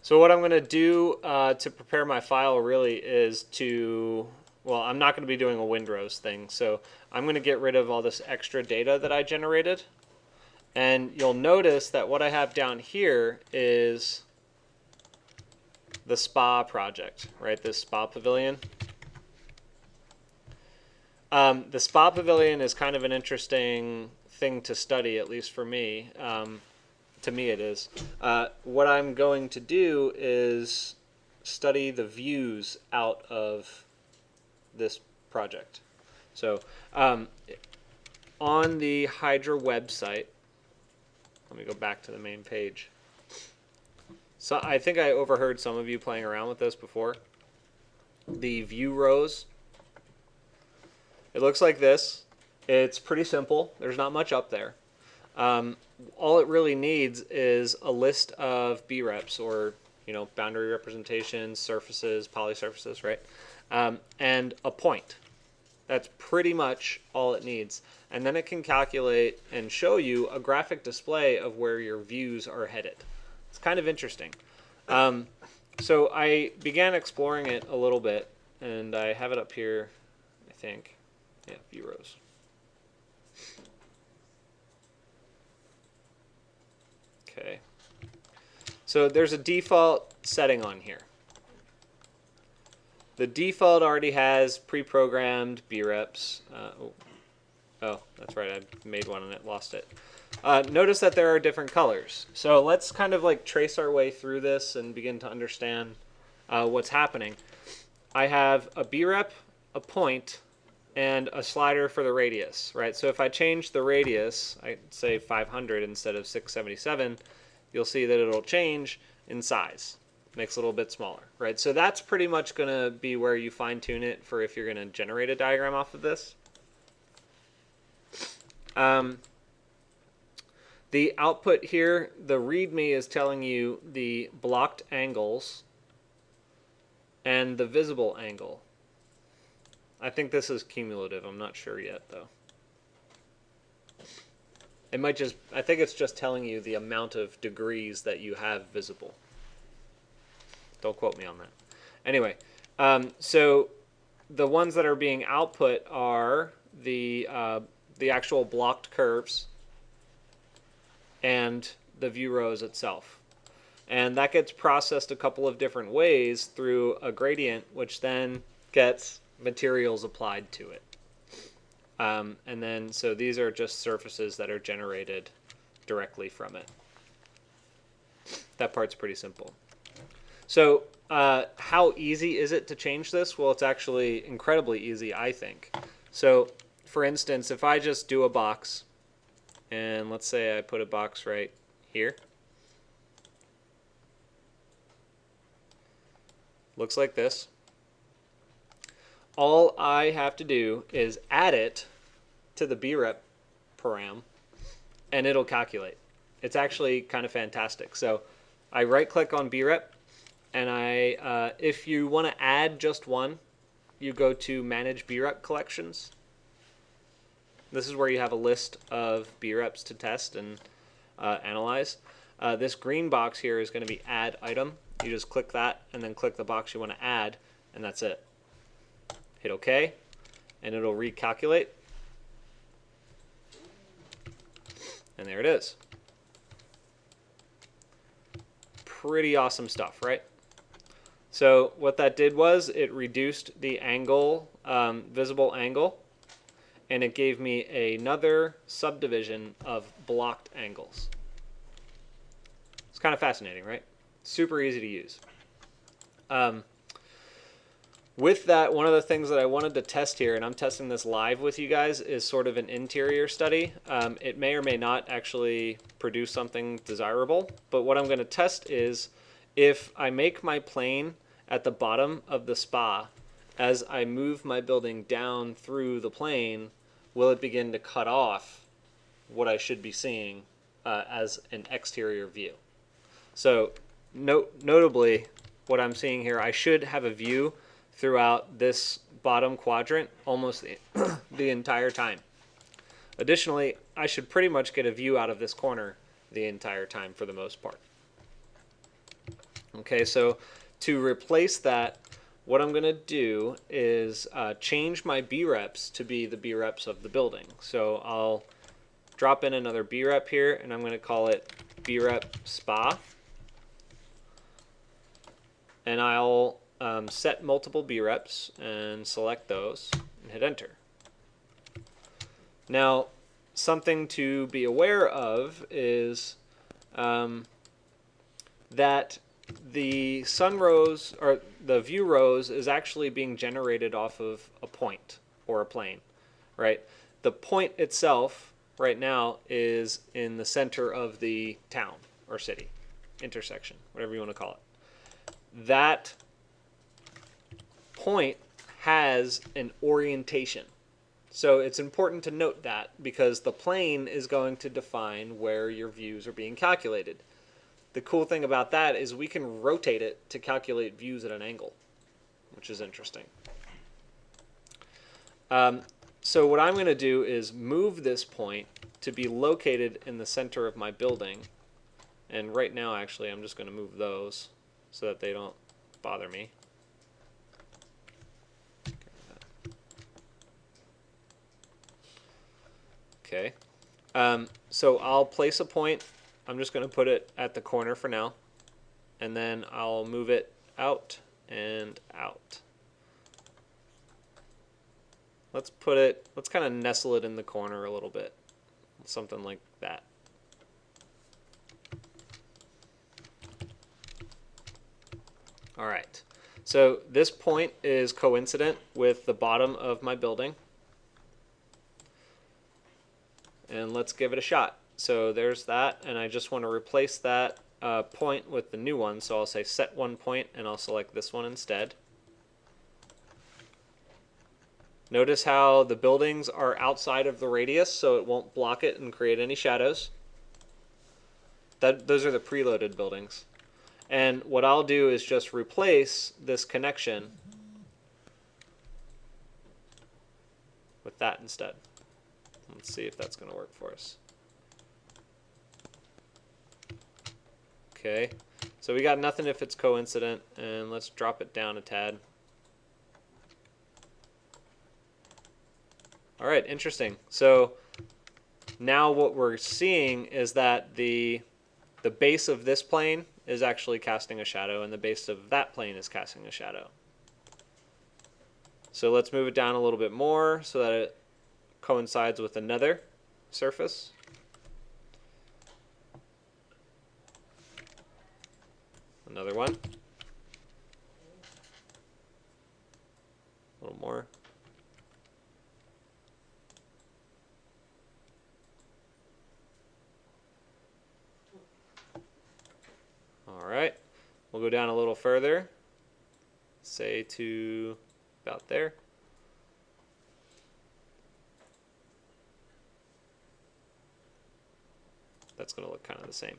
So what I'm going to do to prepare my file really is well, I'm not going to be doing a windrows thing. So I'm going to get rid of all this extra data that I generated. And you'll notice that what I have down here is the spa project, right? This spa pavilion. The spa pavilion is kind of an interesting thing to study, at least for me. To me it is. What I'm going to do is study the views out of this project. So on the Hydra website, let me go back to the main page. So I think I overheard some of you playing around with this before. The view rows. It looks like this. It's pretty simple. There's not much up there. All it really needs is a list of B-reps, or boundary representations, surfaces, polysurfaces, right? And a point. That's pretty much all it needs. And then it can calculate and show you a graphic display of where your views are headed. It's kind of interesting. So I began exploring it a little bit, and I have it up here, I think. Yeah, view rows. Okay. So there's a default setting on here. The default already has pre-programmed B-reps. Oh, that's right, I made one and it lost it. Notice that there are different colors. So let's kind of like trace our way through this and begin to understand what's happening. I have a B-rep, a point, and a slider for the radius, right? So if I change the radius, I say 500 instead of 677, you'll see that it'll change in size. Makes it a little bit smaller, right? So that's pretty much going to be where you fine tune it for if you're going to generate a diagram off of this. The output here, the README is telling you the blocked angles and the visible angle. I think this is cumulative. I'm not sure yet, though. It might just, I think it's just telling you the amount of degrees that you have visible. Don't quote me on that. Anyway, so the ones that are being output are the actual blocked curves and the view rows itself. And that gets processed a couple of different ways through a gradient, which then gets materials applied to it. And then, so these are just surfaces that are generated directly from it. That part's pretty simple. So how easy is it to change this? Well, it's actually incredibly easy, I think. So for instance, if I just do a box, and let's say I put a box right here. Looks like this. All I have to do is add it to the B-rep param, and it'll calculate. It's actually kind of fantastic. So I right-click on B-rep, and if you want to add just one, you go to Manage B-rep Collections. This is where you have a list of B-reps to test and analyze. This green box here is going to be Add Item. You just click that, and then click the box you want to add, and that's it. Hit OK, and it'll recalculate. And there it is. Pretty awesome stuff, right? So what that did was it reduced the angle, visible angle, and it gave me another subdivision of blocked angles. It's kind of fascinating, right? Super easy to use. With that, one of the things that I wanted to test here, and I'm testing this live with you guys, is sort of an interior study. It may or may not actually produce something desirable, but what I'm going to test is if I make my plane at the bottom of the spa, as I move my building down through the plane, will it begin to cut off what I should be seeing as an exterior view? So notably, what I'm seeing here, I should have a view throughout this bottom quadrant almost the entire time. Additionally, I should pretty much get a view out of this corner the entire time for the most part. Okay, so to replace that, what I'm going to do is change my B-reps to be the B-reps of the building. So I'll drop in another B-rep here, and I'm going to call it B-rep spa. And I'll set multiple B-reps and select those and hit enter. Now, something to be aware of is that the sun rows, or the view rows, is actually being generated off of a point or a plane, right? The point itself right now is in the center of the town or city, intersection, whatever you want to call it. That point has an orientation. So it's important to note that, because the plane is going to define where your views are being calculated. The cool thing about that is we can rotate it to calculate views at an angle, which is interesting. So what I'm going to do is move this point to be located in the center of my building. And right now, actually, I'm just going to move those so that they don't bother me. Okay. So I'll place a point. I'm just going to put it at the corner for now. And then I'll move it out and out. Let's kind of nestle it in the corner a little bit. Something like that. All right. So this point is coincident with the bottom of my building. And let's give it a shot. So there's that, and I just want to replace that point with the new one. So I'll say set one point, and I'll select this one instead. Notice how the buildings are outside of the radius, so it won't block it and create any shadows. Those are the preloaded buildings. And what I'll do is just replace this connection with that instead. Let's see if that's going to work for us. Okay, so we got nothing if it's coincident, and let's drop it down a tad. All right, interesting. So now what we're seeing is that the base of this plane is actually casting a shadow, and the base of that plane is casting a shadow. So let's move it down a little bit more so that it coincides with another surface. Another one. A little more. All right. We'll go down a little further. Say to about there. That's going to look kind of the same.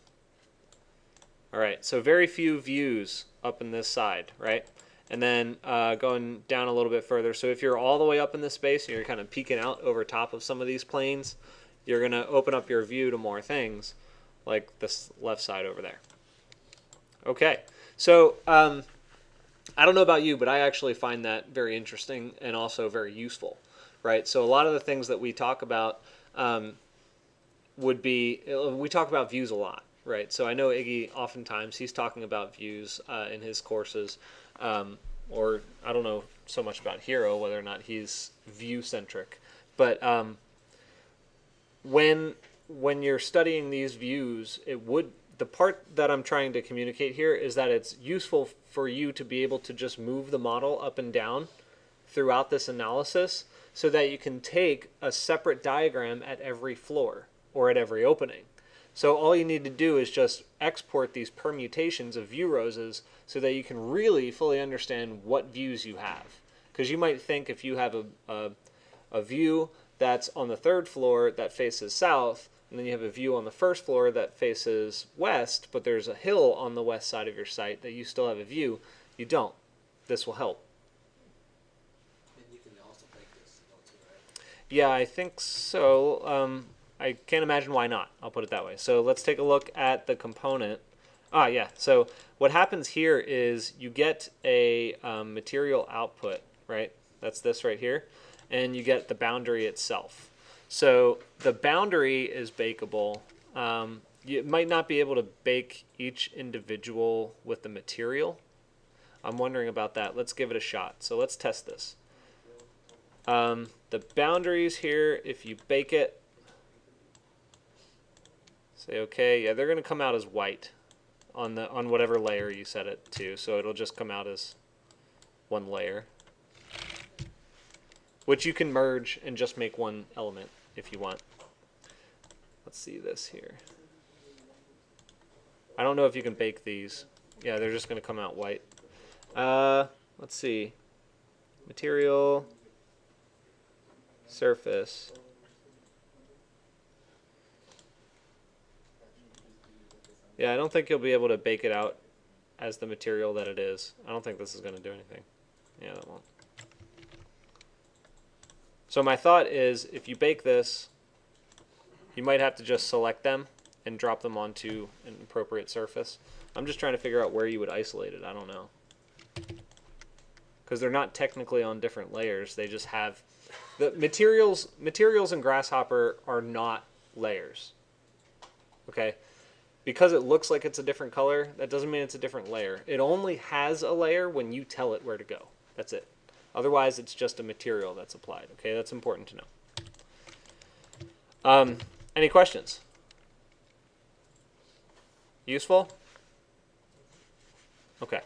All right, so very few views up in this side, right? And then going down a little bit further. So if you're all the way up in this space and you're kind of peeking out over top of some of these planes, you're going to open up your view to more things, like this left side over there. Okay, so I don't know about you, but I actually find that very interesting and also very useful, right? So a lot of the things that we talk about we talk about views a lot, right? So I know Iggy, oftentimes he's talking about views in his courses, or I don't know so much about Hero, whether or not he's view-centric. But when you're studying these views, the part that I'm trying to communicate here is that it's useful for you to be able to just move the model up and down throughout this analysis so that you can take a separate diagram at every floor or at every opening. So all you need to do is just export these permutations of view roses so that you can really fully understand what views you have. Because you might think if you have a view that's on the third floor that faces south, and then you have a view on the first floor that faces west, but there's a hill on the west side of your site that you still have a view, you don't. This will help. And you can also make this too, right? Yeah, I think so. I can't imagine why not. I'll put it that way. So let's take a look at the component. Ah, yeah. So what happens here is you get a material output, right? That's this right here. And you get the boundary itself. So the boundary is bakeable. You might not be able to bake each individual with the material. I'm wondering about that. Let's give it a shot. So let's test this. The boundaries here, if you bake it, say okay, yeah, they're going to come out as white on whatever layer you set it to. So it'll just come out as one layer, which you can merge and just make one element if you want. Let's see this here. I don't know if you can bake these. Yeah, they're just going to come out white. Let's see. Material, surface. Yeah, I don't think you'll be able to bake it out as the material that it is. I don't think this is going to do anything. Yeah, that won't. So my thought is, if you bake this, you might have to just select them and drop them onto an appropriate surface. I'm just trying to figure out where you would isolate it. I don't know. Because they're not technically on different layers. They just have... The materials in Grasshopper are not layers. Okay? Because it looks like it's a different color, that doesn't mean it's a different layer. It only has a layer when you tell it where to go. That's it. Otherwise, it's just a material that's applied. Okay, that's important to know. Any questions? Useful? Okay.